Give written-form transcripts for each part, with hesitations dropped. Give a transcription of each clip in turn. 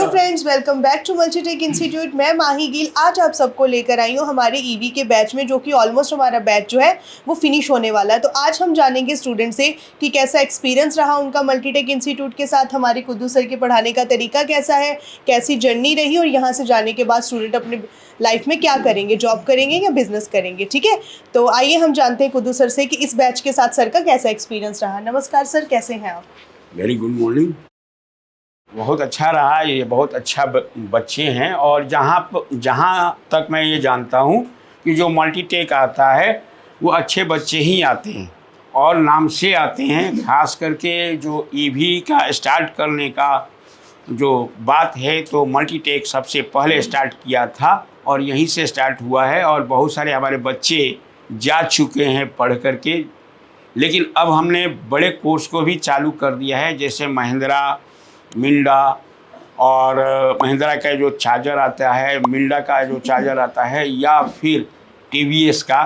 Friends, welcome back to Multitech Institute. मैं माही गिल आज आप सबको लेकर आई हूँ हमारे ईवी के बैच में, जो कि ऑलमोस्ट हमारा बैच जो है वो फिनिश होने वाला है। तो आज हम जानेंगे स्टूडेंट से कि कैसा एक्सपीरियंस रहा उनका मल्टीटेक इंस्टीट्यूट के साथ, हमारे कुद्दू सर के पढ़ाने का तरीका कैसा है, कैसी जर्नी रही और यहाँ से जाने के बाद स्टूडेंट अपने लाइफ में क्या करेंगे, जॉब करेंगे या बिजनेस करेंगे। ठीक है, तो आइए हम जानते हैं कुद्दू सर से कि इस बैच के साथ सर का कैसा एक्सपीरियंस रहा। नमस्कार सर, कैसे हैं आप? Very good morning. बहुत अच्छा रहा, ये बहुत अच्छा बच्चे हैं। और जहाँ तक मैं ये जानता हूँ कि जो मल्टीटेक आता है वो अच्छे बच्चे ही आते हैं और नाम से आते हैं। खास करके जो ईवी का स्टार्ट करने का जो बात है तो मल्टीटेक सबसे पहले स्टार्ट किया था और यहीं से स्टार्ट हुआ है और बहुत सारे हमारे बच्चे जा चुके हैं पढ़ करके। लेकिन अब हमने बड़े कोर्स को भी चालू कर दिया है, जैसे महिंद्रा, मिल्डा और महिंद्रा का जो चार्जर आता है, मिल्डा का जो चार्जर आता है, या फिर टीवीएस का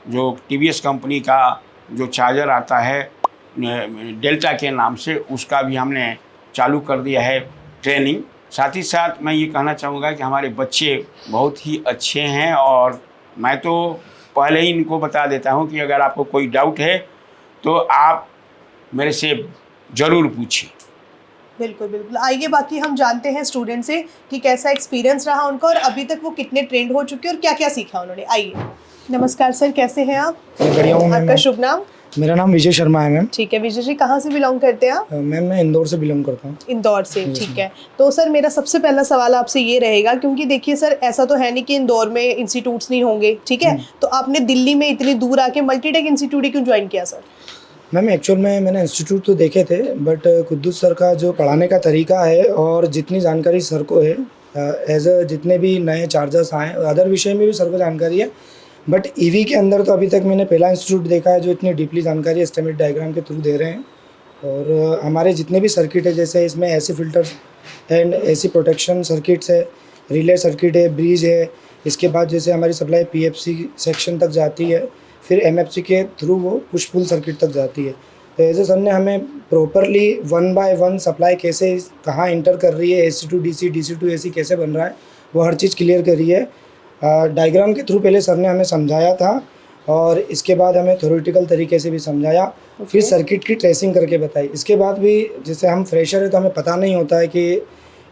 जो टीवीएस कंपनी का जो चार्जर आता है डेल्टा के नाम से, उसका भी हमने चालू कर दिया है ट्रेनिंग। साथ ही साथ मैं ये कहना चाहूँगा कि हमारे बच्चे बहुत ही अच्छे हैं और मैं तो पहले ही इनको बता देता हूँ कि अगर आपको कोई डाउट है तो आप मेरे से ज़रूर पूछिए। बिल्कुल बिल्कुल, आइए बाकी हम जानते हैं स्टूडेंट से कि कैसा एक्सपीरियंस रहा उनका और अभी तक वो कितने ट्रेंड हो चुके हैं और क्या क्या सीखा उन्होंने। आइए। नमस्कार सर, कैसे हैं आप? बढ़िया हूँ। आपका शुभ नाम? मेरा नाम विजय शर्मा है मैम। ठीक है विजय जी, कहाँ से बिलोंग करते हैं आप? मैम मैं इंदौर से बिलोंग करता हूँ। इंदौर से, ठीक है। तो सर मेरा सबसे पहला सवाल आपसे ये रहेगा, क्योंकि देखिए सर ऐसा तो है नहीं कि इंदौर में इंस्टीट्यूट्स नहीं होंगे, ठीक है, तो आपने दिल्ली में इतनी दूर आके मल्टीटेक इंस्टीट्यूट क्यों ज्वाइन किया सर? मैम एक्चुअल में मैंने इंस्टीट्यूट तो देखे थे, बट कुद्दूस सर का जो पढ़ाने का तरीका है और जितनी जानकारी सर को है, एज अ जितने भी नए चार्जर्स आए अदर विषय में भी सर को जानकारी है, बट ईवी के अंदर तो अभी तक मैंने पहला इंस्टीट्यूट देखा है जो इतनी डीपली जानकारी एस्टिमेट डायग्राम के थ्रू दे रहे हैं। और हमारे जितने भी सर्किट है, जैसे इसमें AC filter and AC protection circuits है, रिले सर्किट है, ब्रिज है, इसके बाद जैसे हमारी सप्लाई पीएफसी सेक्शन तक जाती है, फिर एमएफसी के थ्रू वो पुश पुल सर्किट तक जाती है। तो ऐसे सर ने हमें प्रॉपरली 1 बाय 1 सप्लाई कैसे कहाँ इंटर कर रही है, AC to DC, DC to AC कैसे बन रहा है, वो हर चीज़ क्लियर कर रही है। डायग्राम के थ्रू पहले सर ने हमें समझाया था और इसके बाद हमें थ्योरेटिकल तरीके से भी समझाया, फिर सर्किट की ट्रेसिंग करके बताई। इसके बाद भी जैसे हम फ्रेशर है तो हमें पता नहीं होता है कि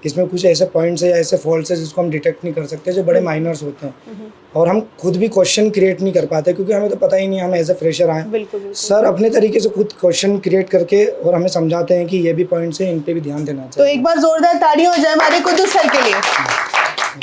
इसमें कुछ ऐसे पॉइंट्स है या ऐसे फॉल्ट्स है जिसको हम डिटेक्ट नहीं कर सकते, जो बड़े माइनर्स होते हैं, और हम खुद भी क्वेश्चन क्रिएट नहीं कर पाते क्योंकि हमें तो पता ही नहीं, हम एज ए फ्रेशर आए। सर अपने तरीके से खुद क्वेश्चन क्रिएट करके और हमें समझाते हैं कि ये भी पॉइंट्स हैं, इन पे भी ध्यान देना चाहिए। तो एक बार जोरदार तालियां हो जाए हमारे कुद्दू सर के लिए।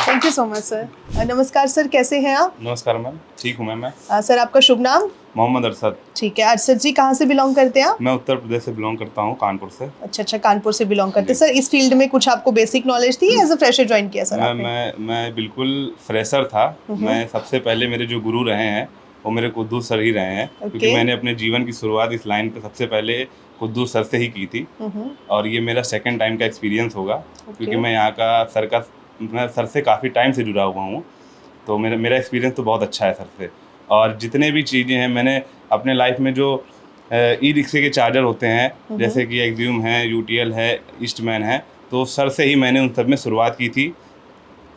Thank you so much sir. नमस्कार सर, कैसे हैं आप? नमस्कार मैम, ठीक हूँ मैम। मैं सर आपका शुभ नाम? मोहम्मद अरशद। ठीक है, अरशद जी कहाँ से बिलोंग करते हैं आप? मैं उत्तर प्रदेश से बिलोंग करता हूँ, कानपुर से। अच्छा, कानपुर से बिलोंग करते हैं। सर इस फील्ड में कुछ आपको बेसिक नॉलेज थी या एज अ फ्रेशर ज्वाइन किया सर आपने? मैं बिल्कुल फ्रेशर था। मैं सबसे पहले मेरे जो गुरु रहे हैं वो मेरे कुद्दूस सर ही रहे हैं, क्योंकि मैंने अपने जीवन की शुरुआत इस लाइन पे सबसे पहले कुद्दूस सर से ही की थी। और ये मेरा सेकेंड टाइम का एक्सपीरियंस होगा, क्योंकि मैं यहाँ का मैं सर से काफ़ी टाइम से जुड़ा हुआ हूँ, तो मेरा एक्सपीरियंस तो बहुत अच्छा है सर से। और जितने भी चीज़ें हैं मैंने अपने लाइफ में, जो ई रिक्शे के चार्जर होते हैं जैसे कि एक्सियम है, यूटीएल है, ईस्टमैन है, तो सर से ही मैंने उन सब में शुरुआत की थी।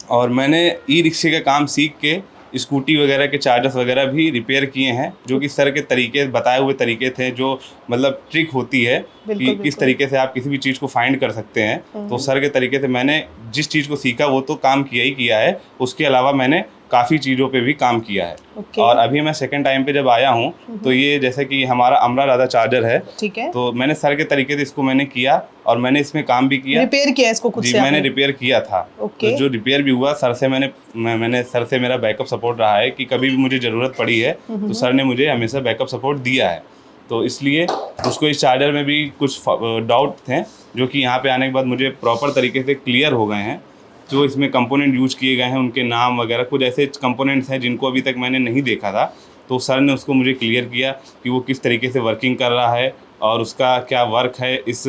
और मैंने ई रिक्शे का काम सीख के स्कूटी वगैरह के चार्जर्स वगैरह भी रिपेयर किए हैं, जो कि सर के तरीके बताए हुए तरीके थे, जो मतलब ट्रिक होती है कि किस तरीके से आप किसी भी चीज़ को फाइंड कर सकते हैं। तो सर के तरीके से मैंने जिस चीज़ को सीखा वो तो काम किया ही किया है, उसके अलावा मैंने काफ़ी चीज़ों पे भी काम किया है। और अभी मैं सेकंड टाइम पे जब आया हूँ तो ये जैसे कि हमारा अमरा राधा चार्जर है, ठीक है, तो मैंने सर के तरीके से इसको मैंने किया और मैंने इसमें काम भी किया, रिपेयर किया इसको खुद से? मैंने रिपेयर किया था। तो जो रिपेयर भी हुआ सर से मैंने सर से मेरा बैकअप सपोर्ट रहा है कि कभी भी मुझे ज़रूरत पड़ी है तो सर ने मुझे हमेशा बैकअप सपोर्ट दिया है। तो इसलिए उसको इस चार्जर में भी कुछ डाउट थे जो कि यहाँ पे आने के बाद मुझे प्रॉपर तरीके से क्लियर हो गए हैं। जो इसमें कंपोनेंट यूज किए गए हैं उनके नाम वगैरह, कुछ ऐसे कंपोनेंट्स हैं जिनको अभी तक मैंने नहीं देखा था, तो सर ने उसको मुझे क्लियर किया कि वो किस तरीके से वर्किंग कर रहा है और उसका क्या वर्क है इस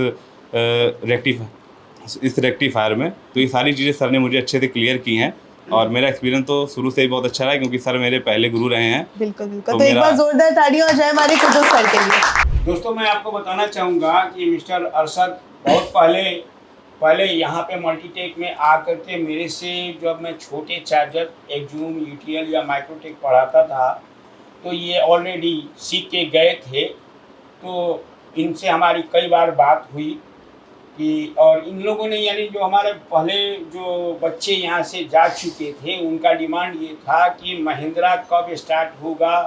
रेक्टिफायर में। तो ये सारी चीज़ें सर ने मुझे अच्छे से क्लियर की हैं और मेरा एक्सपीरियंस तो शुरू से ही बहुत अच्छा रहा है, क्योंकि सर मेरे पहले गुरु रहे हैं। बिल्कुल बिल्कुल, तो एक बार जोरदार तालियां हो जाए हमारे कुद्दूस सर के लिए। दोस्तों मैं आपको बताना चाहूँगा कि मिस्टर अरशद बहुत पहले पहले यहाँ पे मल्टीटेक में आकर के मेरे से जब मैं छोटे चार्जर एक्जूम यूटीएल या माइक्रोटेक पढ़ाता था तो ये ऑलरेडी सीख के गए थे। तो इनसे हमारी कई बार बात हुई कि और इन लोगों ने यानी जो हमारे पहले जो बच्चे यहाँ से जा चुके थे उनका डिमांड ये था कि महिंद्रा कब स्टार्ट होगा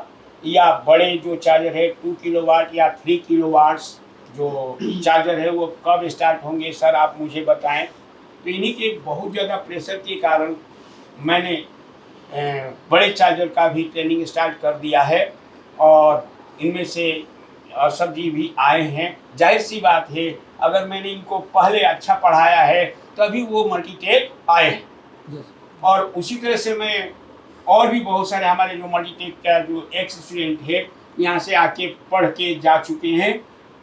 या बड़े जो चार्जर है 2 किलोवाट या 3 किलोवाट्स जो चार्जर है वो कब स्टार्ट होंगे सर आप मुझे बताएं। तो इन्हीं के बहुत ज़्यादा प्रेशर के कारण मैंने बड़े चार्जर का भी ट्रेनिंग स्टार्ट कर दिया है और इनमें से अरशद जी भी आए हैं। जाहिर सी बात है अगर मैंने इनको पहले अच्छा पढ़ाया है तभी वो मल्टीटेक आए हैं। और उसी तरह से मैं और भी बहुत सारे हमारे जो मल्टीटेक का जो एक्स स्टूडेंट है यहाँ से आके पढ़ के जा चुके हैं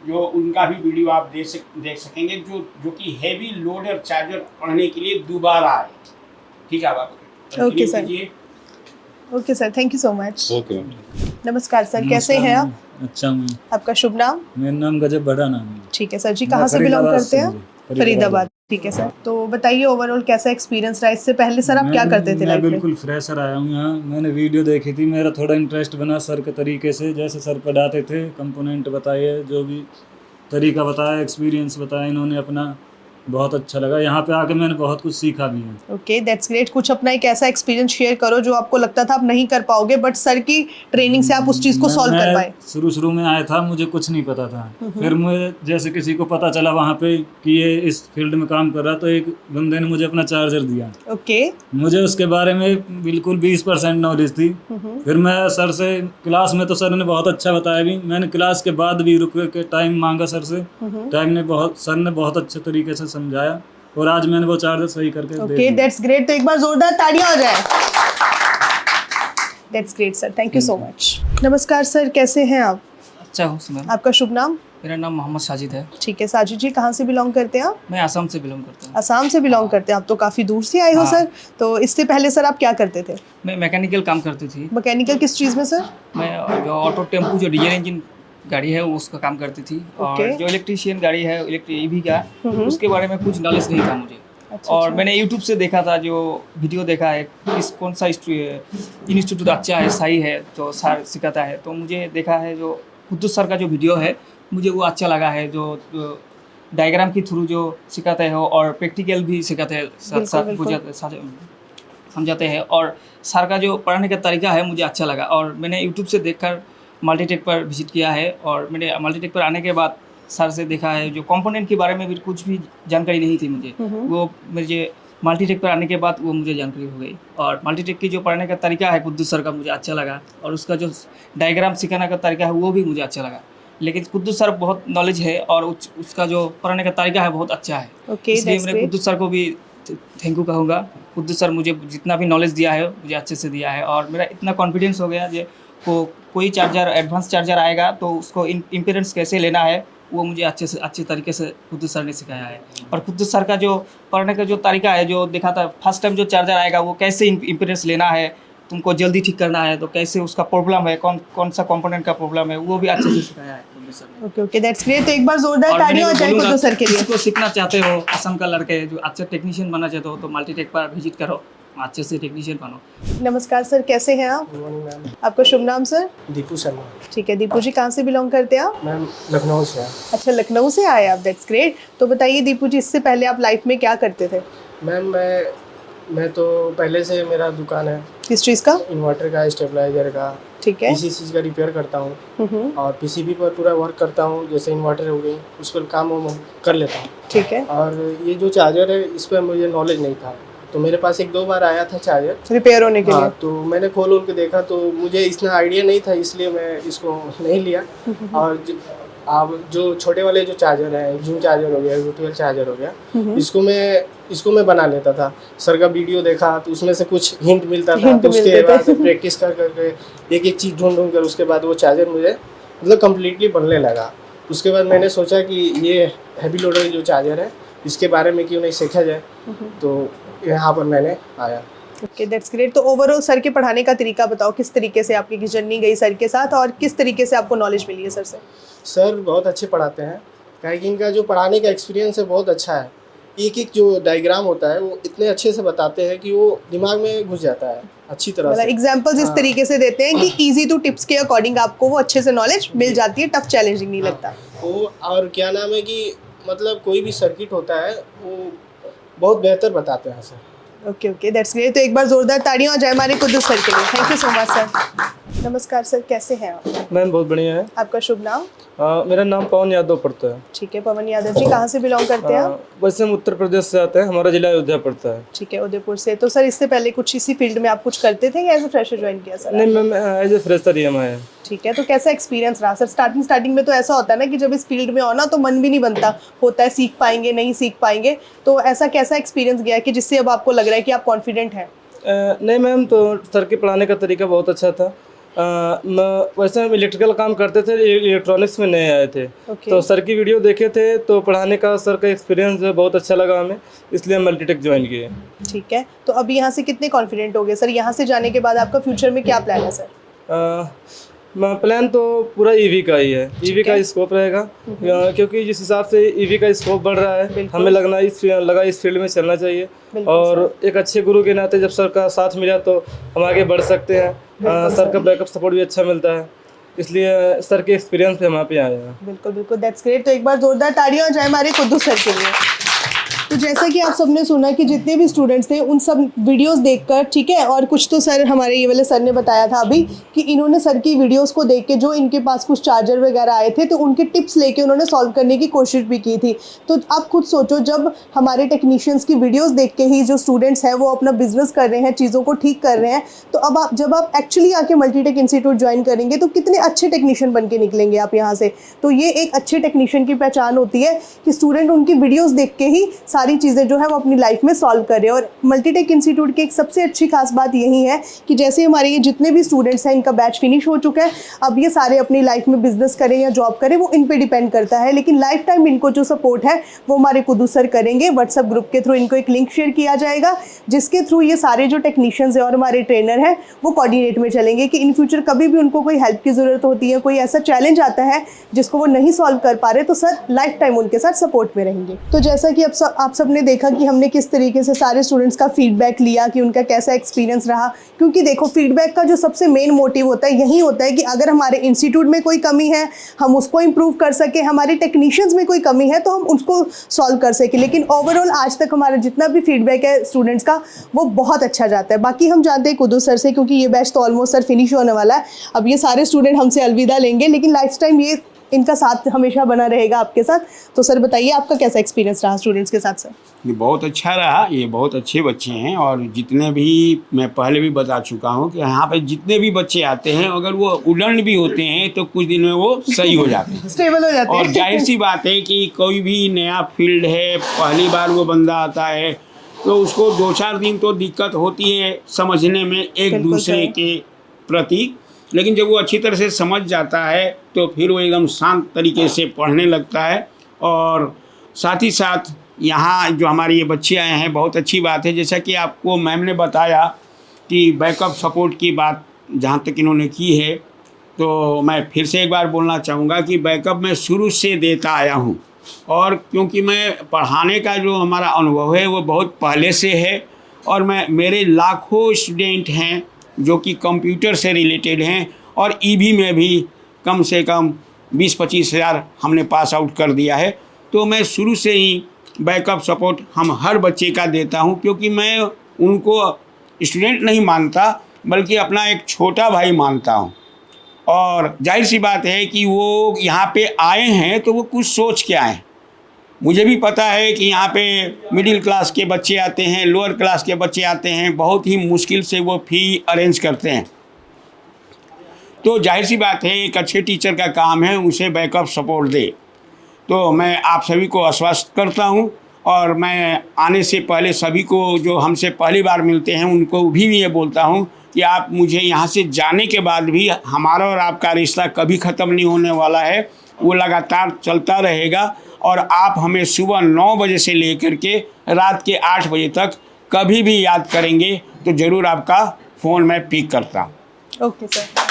जो उनका भी वीडियो आप देख सकेंगे जो कि हैवी लोडर चार्जर पढ़ने के लिए दोबारा आए। ठीक है आप okay sir, okay sir, thank you so much. Okay. नमस्कार सर, कैसे हैं आप? अच्छा हूँ। आपका शुभ नाम? मेरा नाम गजब बड़ा नाम है। ठीक है सर जी, कहाँ से बिलोंग करते हैं? फरीदाबाद। ठीक है सर, तो बताइए ओवरऑल कैसा एक्सपीरियंस रहा? इससे पहले सर आप क्या करते थे मैं लाइफ में? बिल्कुल फ्रेशर आया हूँ यहाँ। मैंने वीडियो देखी थी, मेरा थोड़ा इंटरेस्ट बना सर के तरीके से, जैसे सर पढ़ाते थे, कंपोनेंट बताए, जो भी तरीका बताया, एक्सपीरियंस बताया इन्होंने अपना, बहुत अच्छा लगा। यहाँ पे आके मैंने बहुत कुछ सीखा भी है। Okay, that's great. कुछ अपना एक ऐसा एक्सपीरियंस शेयर करो जो आपको लगता था आप नहीं कर पाओगे बट सर की ट्रेनिंग से आप उस चीज़ को सॉल्व कर पाए। शुरू में आया था, मुझे कुछ नहीं पता था। फिर मुझे जैसे किसी को पता चला वहाँ पे कि ये इस फील्ड में काम कर रहा, तो एक बंदे ने मुझे अपना चार्जर दिया। ओके, मुझे उसके बारे में बिल्कुल 20% नॉलेज थी। फिर मैं सर से क्लास में तो सर ने बहुत अच्छा बताया भी, मैंने क्लास के बाद भी रुक के टाइम मांगा सर से, सर ने बहुत अच्छे तरीके से समझाया और आज मैंने वो चार्जर सही करके ओके, दैट्स ग्रेट। तो एक बार जोरदार तालियां हो जाए। That's great sir, thank you so much. नमस्कार सर, कैसे हैं आप? अच्छा हूँ मैम। आपका शुभ नाम? मेरा नाम मोहम्मद साजिद है। ठीक है साजिद जी, कहाँ से बिलोंग करते हैं आप? मैं असम से बिलोंग करता हूँ। असम से बिलोंग करते हैं आप, तो काफ़ी दूर से आए हो हाँ। सर। तो इससे पहले सर आप क्या करते थे? मैं मैकेनिकल काम करती थी। मैकेनिकल किस चीज़ में सर? मैं जो ऑटो टेम्पो जो डीजल इंजन गाड़ी है उसका काम करती थी। और Okay. जो इलेक्ट्रिशियन गाड़ी है इलेक्ट्रिक ईवी का, उसके बारे में कुछ नॉलेज नहीं था मुझे। अच्छा, और अच्छा। मैंने यूट्यूब से देखा था, जो वीडियो देखा है किस कौन सा इंस्टीट्यूट अच्छा है, सही है, जो सर सिखाता है, तो मुझे देखा है जो कुद्दूस सर का जो वीडियो है मुझे वो अच्छा लगा है। जो डायग्राम के थ्रू जो सिखाते हैं और प्रैक्टिकल भी सिखाते हैं, साथ साथ बिल्कुल। समझाते हैं। और सर का जो पढ़ाने का तरीका है मुझे अच्छा लगा और मैंने यूट्यूब से देखकर मल्टीटेक पर विजिट किया है। और मैंने मल्टीटेक पर आने के बाद सर से देखा है, जो कंपोनेंट के बारे में भी कुछ भी जानकारी नहीं थी मुझे, वो मुझे मल्टीटेक पर आने के बाद वो मुझे जानकारी हो गई। और मल्टीटेक की जो पढ़ाने का तरीका है कुद्दूस सर का मुझे अच्छा लगा और उसका जो डायग्राम सिखाने का तरीका है वो भी मुझे अच्छा लगा। लेकिन कुद्दूस सर बहुत नॉलेज है और उसका जो पढ़ाने का तरीका है बहुत अच्छा है। Okay, इसलिए that's मैं great. कुद्दूस सर को भी थैंक यू कहूँगा। कुद्दूस सर मुझे जितना भी नॉलेज दिया है मुझे अच्छे से दिया है और मेरा इतना कॉन्फिडेंस हो गया जो कोई चार्जर एडवांस चार्जर आएगा तो उसको इम्पीडेंस कैसे लेना है वो मुझे अच्छे तरीके से कुद्दूस सर ने सिखाया है। और कुद्दूस सर का जो पढ़ने का जो तरीका है, जो दिखा था फर्स्ट टाइम जो चार्जर आएगा वो कैसे इम्पीडेंस लेना है, तुमको जल्दी ठीक करना है, तो कैसे उसका प्रॉब्लम है, कौन सा कंपोनेंट का प्रॉब्लम है, वो भी अच्छे से सिखाया है कुद्दूस सर ने। Okay okay, that's great. तो एक बार जोरदार और तालियां हो जाए बोलूँगा, कुद्दूस सर के लिए। किसी को सीखना चाहते हो असम का लड़के जो अच्छे टेक्नीशियन बनना चाहते हो तो मल्टीटेक पर विजिट करो, अच्छे से टेक्नीशियन बनो। नमस्कार सर, कैसे हैं आप? मैम आपका शुभ नाम सर? दीपू शर्मा। ठीक है दीपू जी, कहाँ से बिलोंग करते हैं आप? मैम लखनऊ से हैं। अच्छा, लखनऊ से आए आप, दैट्स ग्रेट। तो बताइए दीपू जी, इससे पहले आप लाइफ में क्या करते थे? मैम मैं तो पहले से मेरा दुकान है किस चीज़ का? इन्वर्टर का, स्टेबलाइजर का, ठीक है। इसी चीज़ का रिपेयर करता हूँ और पीसीबी पर पूरा वर्क करता हूँ। जैसे इन्वर्टर हो गई उस पर काम कर लेता हूँ। ठीक है। और ये जो चार्जर है इस पर मुझे नॉलेज नहीं था, तो मेरे पास 1-2 बार आया था चार्जर रिपेयर होने के लिए। हाँ, तो मैंने खोल के देखा तो मुझे इतना आइडिया नहीं था, इसलिए मैं इसको नहीं लिया। और अब जो छोटे वाले जो चार्जर है, जूम चार्जर हो गया, यूटीएल चार्जर हो गया, इसको मैं बना लेता था। सर का वीडियो देखा तो उसमें से कुछ हिंट मिलता था, तो उसके बाद प्रैक्टिस कर करके एक चीज़ ढूंढ कर उसके बाद वो चार्जर मुझे मतलब कम्प्लीटली बनने लगा। उसके बाद मैंने सोचा कि ये हैवी लोडर जो चार्जर है इसके बारे में क्यों नहीं सीखा जाए, तो यहाँ पर मैंने आया। Okay, that's great. तो ओवरऑल सर के पढ़ाने का तरीका बताओ, किस तरीके से आपकी जर्नी गई सर के साथ और किस तरीके से आपको नॉलेज मिली है सर से? सर बहुत अच्छे पढ़ाते हैं, क्या कि इनका जो पढ़ाने का एक्सपीरियंस है बहुत अच्छा है। एक एक जो डायग्राम होता है वो इतने अच्छे से बताते हैं कि वो दिमाग में घुस जाता है अच्छी तरह मतलब से। एग्जांपल्स इस हाँ। तरीके से देते हैं कि इजी टू टिप्स के अकॉर्डिंग आपको वो अच्छे से नॉलेज मिल जाती है, टफ चैलेंजिंग नहीं लगता। वो और क्या नाम है कि मतलब कोई भी सर्किट होता है वो बहुत बेहतर बताते हैं sir. Okay okay, that's great. तो एक बार जोरदार ताड़ियां हो जाए हमारे कुद्दूस सर के लिए। Thank you so much sir. नमस्कार सर, कैसे हैं आप? मैम बहुत बढ़िया है। आपका शुभ नाम? मेरा नाम पवन यादव पड़ता है। ठीक है, पवन यादव जी, कहाँ से बिलोंग करते हैं आप? वैसे हम उत्तर प्रदेश से आते हैं, हमारा जिला अयोध्या पड़ता है। ठीक है, उदयपुर से। तो सर इससे पहले कुछ इसी फील्ड में आप कुछ करते थे या एज ए फ्रेशर ज्वाइन किया सर? नहीं मैम, एज ए फ्रेशर ही हम आए हैं। ठीक है, तो कैसा एक्सपीरियंस रहा सर? स्टार्टिंग में तो ऐसा होता है ना कि जब इस फील्ड में हो ना तो मन भी नहीं बनता, होता है सीख पाएंगे नहीं सीख पाएंगे, तो ऐसा कैसा एक्सपीरियंस गया कि जिससे अब आपको लग रहा है कि आप कॉन्फिडेंट हैं? नहीं मैम, तो सर के पढ़ाने का तरीका बहुत अच्छा था। वैसे हम इलेक्ट्रिकल काम करते थे, इलेक्ट्रॉनिक्स में नए आए थे। Okay. तो सर की वीडियो देखे थे तो पढ़ाने का सर का एक्सपीरियंस बहुत अच्छा लगा हमें, इसलिए हम मल्टीटेक ज्वाइन किए। ठीक है, तो अभी यहाँ से कितने कॉन्फिडेंट हो गए सर? यहाँ से जाने के बाद आपका फ्यूचर में क्या प्लान है सर? प्लान तो पूरा ईवी का ही है, ईवी का स्कोप रहेगा, क्योंकि जिस हिसाब से ईवी का स्कोप बढ़ रहा है हमें लगा इस फील्ड में चलना चाहिए। और एक अच्छे गुरु के नाते जब सर का साथ मिला तो हम आगे बढ़ सकते हैं। सर का बैकअप सपोर्ट भी अच्छा मिलता है, इसलिए सर के एक्सपीरियंस पे हम यहाँ पे आए हैं। बिल्कुल बिल्कुल, दैट्स ग्रेट। तो एक बार जोरदार ताड़ियां हो जाए हमारे कुद्दूस सर के लिए। तो जैसा कि आप सबने सुना कि जितने भी स्टूडेंट्स थे उन सब वीडियोस देखकर, ठीक है, और कुछ तो सर हमारे ये वाले सर ने बताया था अभी कि इन्होंने सर की वीडियोस को देख के जो इनके पास कुछ चार्जर वगैरह आए थे तो उनके टिप्स लेके उन्होंने सॉल्व करने की कोशिश भी की थी। तो आप खुद सोचो, जब हमारे टेक्नीशियंस की वीडियोस देख के ही जो स्टूडेंट्स हैं वो अपना बिजनेस कर रहे हैं, चीज़ों को ठीक कर रहे हैं, तो अब आप जब आप एक्चुअली आके मल्टीटेक इंस्टीट्यूट ज्वाइन करेंगे तो कितने अच्छे टेक्नीशियन बन के निकलेंगे आप यहाँ से। तो ये एक अच्छे टेक्नीशियन की पहचान होती है कि स्टूडेंट उनकी वीडियोज़ देख के ही सारी चीज़ें जो है वो अपनी लाइफ में सॉल्व कर रहे हैं। और मल्टीटेक इंस्टीट्यूट की एक सबसे अच्छी खास बात यही है कि जैसे हमारे ये जितने भी स्टूडेंट्स हैं इनका बैच फिनिश हो चुका है, अब ये सारे अपनी लाइफ में बिजनेस करें या जॉब करें वो इन पे डिपेंड करता है, लेकिन लाइफ टाइम इनको जो सपोर्ट है वो हमारे कुद्दूस सर करेंगे। व्हाट्सएप ग्रुप के थ्रू इनको एक लिंक शेयर किया जाएगा जिसके थ्रू ये सारे जो टेक्नीशियंस हैं और हमारे ट्रेनर हैं वो कोऑर्डिनेट में चलेंगे कि इन फ्यूचर कभी भी उनको कोई हेल्प की ज़रूरत होती है, कोई ऐसा चैलेंज आता है जिसको वो नहीं सॉल्व कर पा रहे, तो सर लाइफ टाइम उनके साथ सपोर्ट में रहेंगे। तो जैसा कि आप सबने देखा कि हमने किस तरीके से सारे स्टूडेंट्स का फीडबैक लिया कि उनका कैसा एक्सपीरियंस रहा, क्योंकि देखो फीडबैक का जो सबसे मेन मोटिव होता है यही होता है कि अगर हमारे इंस्टीट्यूट में कोई कमी है हम उसको इम्प्रूव कर सके, हमारे टेक्नीशियंस में कोई कमी है तो हम उसको सॉल्व कर सके। लेकिन ओवरऑल आज तक हमारा जितना भी फीडबैक है स्टूडेंट्स का वो बहुत अच्छा जाता है। बाकी हम जानते हैं कुद्दूस सर से, क्योंकि ये बैच तो ऑलमोस्ट सर फिनिश होने वाला है, अब ये सारे स्टूडेंट हमसे अलविदा लेंगे, लेकिन लाइफ टाइम ये इनका साथ हमेशा बना रहेगा आपके साथ। तो सर बताइए आपका कैसा एक्सपीरियंस रहा स्टूडेंट्स के साथ? सर ये बहुत अच्छा रहा, ये बहुत अच्छे बच्चे हैं और जितने भी मैं पहले भी बता चुका हूँ कि यहाँ पे जितने भी बच्चे आते हैं अगर वो उड़न भी होते हैं तो कुछ दिन में वो सही हो जाते हैं, स्टेबल हो जाते हैं। और जाहिर सी बात है कि कोई भी नया फील्ड है, पहली बार वो बंदा आता है तो उसको 2-4 दिन तो दिक्कत होती है समझने में एक दूसरे के प्रति, लेकिन जब वो अच्छी तरह से समझ जाता है तो फिर वो एकदम शांत तरीके से पढ़ने लगता है। और साथ ही साथ यहाँ जो हमारे ये बच्चे आए हैं बहुत अच्छी बात है, जैसा कि आपको मैम ने बताया कि बैकअप सपोर्ट की बात जहाँ तक इन्होंने की है, तो मैं फिर से एक बार बोलना चाहूँगा कि बैकअप मैं शुरू से देता आया हूँ, और क्योंकि मैं पढ़ाने का जो हमारा अनुभव है वो बहुत पहले से है, और मेरे लाखों स्टूडेंट हैं जो कि कंप्यूटर से रिलेटेड हैं, और ईवी में भी कम से कम 20-25 हज़ार हमने पास आउट कर दिया है। तो मैं शुरू से ही बैकअप सपोर्ट हम हर बच्चे का देता हूं, क्योंकि मैं उनको स्टूडेंट नहीं मानता बल्कि अपना एक छोटा भाई मानता हूं। और जाहिर सी बात है कि वो यहाँ पे आए हैं तो वो कुछ सोच के आए हैं। मुझे भी पता है कि यहाँ पे मिडिल क्लास के बच्चे आते हैं, लोअर क्लास के बच्चे आते हैं, बहुत ही मुश्किल से वो फ़ी अरेंज करते हैं। तो जाहिर सी बात है एक अच्छे टीचर का काम है उसे बैकअप सपोर्ट दे। तो मैं आप सभी को आश्वस्त करता हूँ, और मैं आने से पहले सभी को जो हमसे पहली बार मिलते हैं उनको भी ये बोलता हूँ कि आप मुझे यहाँ से जाने के बाद भी हमारा और आपका रिश्ता कभी ख़त्म नहीं होने वाला है, वो लगातार चलता रहेगा। और आप हमें सुबह 9 बजे से लेकर के रात के 8 बजे तक कभी भी याद करेंगे तो ज़रूर आपका फ़ोन मैं पिक करता हूँ। Okay sir.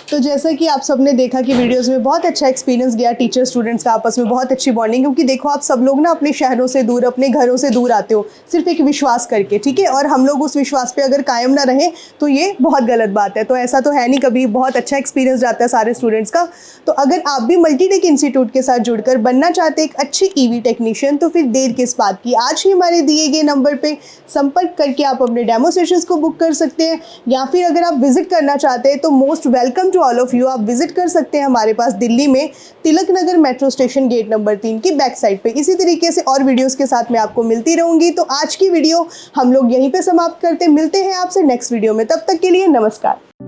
तो जैसा कि आप सबने देखा कि वीडियोस में बहुत अच्छा एक्सपीरियंस गया टीचर स्टूडेंट्स का आपस में बहुत अच्छी बॉन्डिंग, क्योंकि देखो आप सब लोग ना अपने शहरों से दूर, अपने घरों से दूर आते हो सिर्फ एक विश्वास करके, ठीक है, और हम लोग उस विश्वास पे अगर कायम ना रहें तो ये बहुत गलत बात है। तो ऐसा तो है नहीं, कभी बहुत अच्छा एक्सपीरियंस जाता है सारे स्टूडेंट्स का। तो अगर आप भी मल्टीटेक इंस्टीट्यूट के साथ जुड़कर बनना चाहते हैं एक अच्छी ईवी टेक्नीशियन, तो फिर देर किस बात की, आज ही हमारे दिए गए नंबर पे संपर्क करके आप अपने डेमो सेशंस को बुक कर सकते हैं, या फिर अगर आप विजिट करना चाहते हैं तो most welcome to all of you. आप विजिट कर सकते हैं हमारे पास दिल्ली में Tilak Nagar metro station gate number 3 की बैक साइड पे। इसी तरीके से और वीडियोस के साथ मैं आपको मिलती रहूंगी। तो आज की वीडियो हम लोग यहीं पे समाप्त करते, मिलते हैं आपसे नेक्स्ट वीडियो में, तब तक के लिए नमस्कार।